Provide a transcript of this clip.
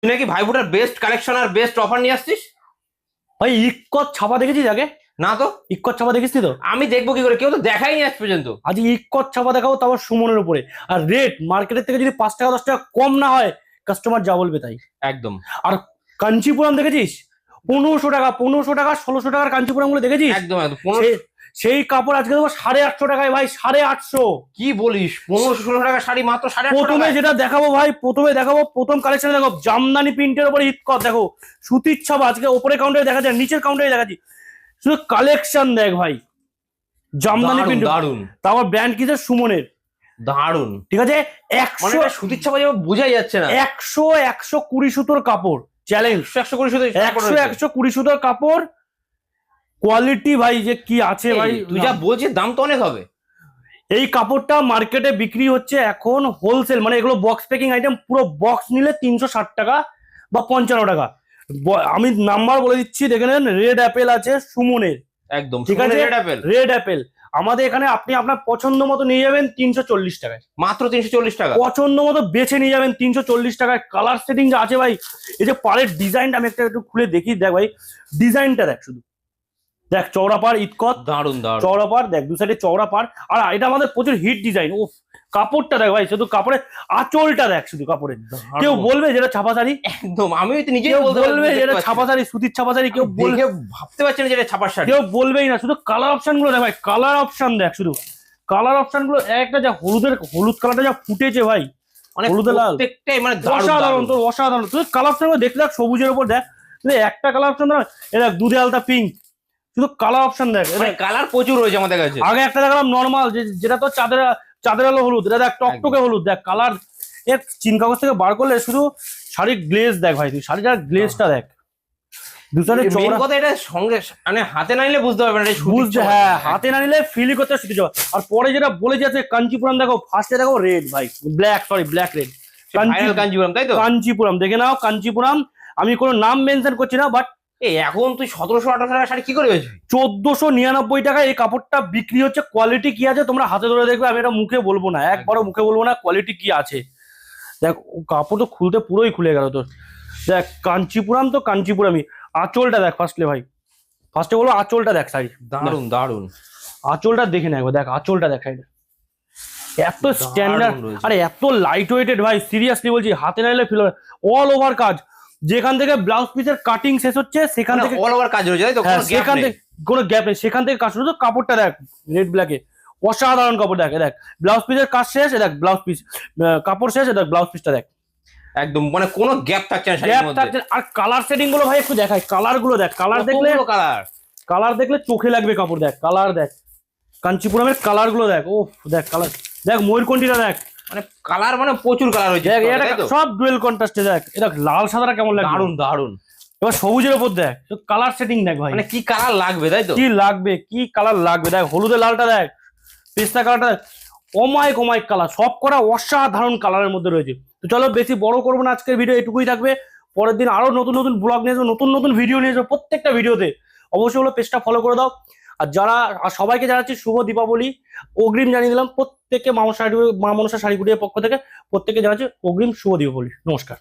তুই নাকি ভাইফোঁটার best collection আর best offer নিয়ে আসছিস? ভাই ইক্কত ছাপা দেখেছিস আগে? না তো। ইক্কত ছাপা দেখিস তো? আমি দেখবো কি করে, কেউ তো দেখাইনি আজ পর্যন্ত। আজ ইক্কত ছাপা দেখাবো, তারপর সুমনের উপরে। আর রেট মার্কেটের থেকে যদি 5 টাকা 10 টাকা কম না হয়, কাস্টমার যা বলবে তাই। একদম। আর কাঞ্চিপুরম দেখেছিস? 1500 টাকা 1500 টাকা 1600 টাকার কাঞ্চিপুরম গুলো দেখেছিস? একদম একদম। সেই কাপড় আজকে দেবো 850 টাকায় ভাই, 850। কি বলিস? 1500-1600 টাকা শাড়ি মাত্র 850 প্রথমে টাকায়? যেটা দেখাবো ভাই, প্রথম কালেকশন দেখো, জামদানি প্রিন্টের উপরে ইক্কত দেখো, সুতির ছাপা। আজকে ওপরে কাউন্টারে দেখা যায়, নিচের কাউন্টারে দেখাচ্ছি। শুধু কালেকশন দেখ ভাই, জামদানি প্রিন্ট। দারুন। তারপর ব্র্যান্ড কিসের? সুমনের। দারুন। ঠিক আছে। মানে 100 এটা সুতির ছাপা যাবে, বোঝাই যাচ্ছে না। 120 সুতোর কাপড়, চ্যালেঞ্জ। 100-120 সুতো 120 সুতোর কাপড়, কোয়ালিটি ভাই যে কি আছে ভাই। তুই যা বলছিস দাম তো অনেক হবে। এই কাপড়টা মার্কেটে বিক্রি হচ্ছে এখন হোলসেল, মানে এগুলো বক্স প্যাকিং আইটেম, পুরো বক্স নিলে 360 টাকা বা 55 টাকা। আমি নাম্বার বলে দিচ্ছি, দেখে নেন। রেড অ্যাপেল আছে সুমনের। একদম ঠিক আছে, রেড অ্যাপেল। রেড অ্যাপেল আমাদের এখানে আপনি আপনার পছন্দ মতো নিয়ে যাবেন 340 টাকায়। মাত্র 340 টাকা। পছন্দ মতো বেছে নিয়ে যাবেন 340 টাকায়। কালার সেটিং যা আছে ভাই, এই যে পাড়ের ডিজাইনটা আমি একটু খুলে দেখি, দেখ ভাই ডিজাইনটা দেখ শুধু। দেখ চওড়া পাড় ইক্কত, দারুন দারুন। চওড়া পাড় দেখ, দু সাইডে চওড়া পাড়। আর এটা আমাদের প্রচুর হিট ডিজাইন। ও কাপড়টা দেখ ভাই, শুধু কাপড়ের আঁচলটা দেখ, শুধু কাপড়ের। কেউ বলবে যেটা ছাপা শাড়ি? একদম, আমি তো নিজেই বলবে যেটা ছাপা শাড়ি, সুতির ছাপা শাড়ি। কেউ বলবে, ভাবতে পারছি না যেটা ছাপার শাড়ি। কেউ বলবেই না। শুধু কালার অপশন গুলো দেখ ভাই, কালার অপশন দেখ শুধু। কালার অপশন গুলো একটা, যা হলুদ কালারটা যা ফুটেছে ভাই, মানে হলুদে লাল, প্রত্যেকটাই মানে অসাধারণ। তোর অসাধারণ। তুই কালার অপশন দেখতে দেখ, সবুজের উপর দেখ। তুই একটা কালার অপশন দেখ, এ দেখ দুধে আলতা পিঙ্ক। শুধু কালার অপশন দেখ, কালার প্রচুর রয়েছে আমাদের কাছে। আগে একটা দেখালাম নর্মাল, যেটা তো চাঁদের আলো হলুদ। এটা দেখ টকটকে হলুদ, দেখ কালার। এর চিন কাগজ থেকে বার করলে শুধু শাড়ির গ্লেজ দেখ ভাই, তুই শাড়িটার গ্লেজটা দেখ। দুসাইডে চওড়া। কথা এটা সঙ্গে মানে হাতে না নিলে বুঝতে পারবে না। বুঝছে, হ্যাঁ, হাতে না নিলে ফিল করতে সুতি যাওয়া। আর পরে যেটা বলে যাচ্ছে কাঞ্চিপুরম দেখো, ফার্স্টে দেখো রেড ভাই, black, sorry black red. Kanchipuram, তাই তো? কাঞ্চিপুরম দেখে নাও, কাঞ্চিপুরম। আমি কোনো নাম মেনশন করছি না, বাট এখন তুই 1700-1800 টাকা শাড়ি কি করে পেয়েছিস? 1499 টাকায় এই কাপড়টা বিক্রি হচ্ছে। কোয়ালিটি কি আছে তোমরা হাতে ধরে দেখবে, আমি এটা মুখে বলবো না, একবারও মুখে বলবো না। কোয়ালিটি কি আছে দেখ, কাপড় তো খুলতে পুরোই খুলে গেল তোর। দেখ কাঞ্চিপুরম তো কাঞ্চিপুরমই। আঁচলটা দেখ ফার্স্টে ভাই, ফার্স্টে বলবো আঁচলটা দেখ শাড়ি। দারুন দারুন। আঁচলটা দেখে নেবো, দেখ আঁচলটা দেখ শাড়িটা। এত স্ট্যান্ডার্ড, আরে এত লাইট ওয়েটেড ভাই, সিরিয়াসলি বলছি, হাতে নাইলে ফিল। অল ওভার কাজ, যেখান থেকে ব্লাউজ পিসের কাটিং শেষ হচ্ছে সেখান থেকে অল ওভার কাজ রয়েছে, তাই তো? সেখান থেকে কোনো গ্যাপ নেই, সেখান থেকে কাজ শুরু। কাপড়টা দেখ রেড ব্ল্যাকে, অসাধারণ কাপড়। দেখ দেখ ব্লাউজ পিসের কাজ শেষ, দেখ ব্লাউজ পিস কাপড় শেষ, দেখ ব্লাউজ পিসটা দেখ। একদম মানে কোনো গ্যাপ থাকছে না শাড়ির মধ্যে। আর কালার সেটিং গুলো ভাই একটু দেখাই, কালার গুলো দেখ। কালার দেখলে চোখে লাগবে কাপড়। দেখ কালার দেখ, কাঞ্চিপুরমের কালার গুলো দেখ। ও দেখ কালার দেখ, ময়ূরকণ্ঠীটা দেখ। মানে কালার মানে প্রচুর কালার হয়েছে, সব ডুয়েল কন্ট্রাস্টে দেখ। এটা লাল সাদাটা কেমন লাগে, দারুন দারুন। এবার সবুজের উপর দেখ, কালার সেটিং দেখ ভাই, মানে কি কালার লাগবে, তাই তো? কি লাগবে, কি কালার লাগবে। দেখ হলুদের লালটা দেখ, পেস্তা কালারটা দেখ, অমায়িক অমায়িক কালার, সব করা অসাধারণ কালারের মধ্যে রয়েছে। তো চলো বেশি বড় করবো না, আজকের ভিডিও এটুকুই থাকবে। পরের দিন আরো নতুন নতুন ব্লগ নিয়ে যাবো, নতুন নতুন ভিডিও নিয়ে যাবো প্রত্যেকটা ভিডিওতে। অবশ্যই হলো পেজটা ফলো করে দাও। আর সবাইকে জানাচ্ছি শুভ দীপাবলি, অগ্রিম জানিয়ে দিলাম প্রত্যেককে। মা মনসা শাড়ি কুটির পক্ষ থেকে প্রত্যেককে জানাচ্ছি অগ্রিম শুভ দীপাবলি। নমস্কার।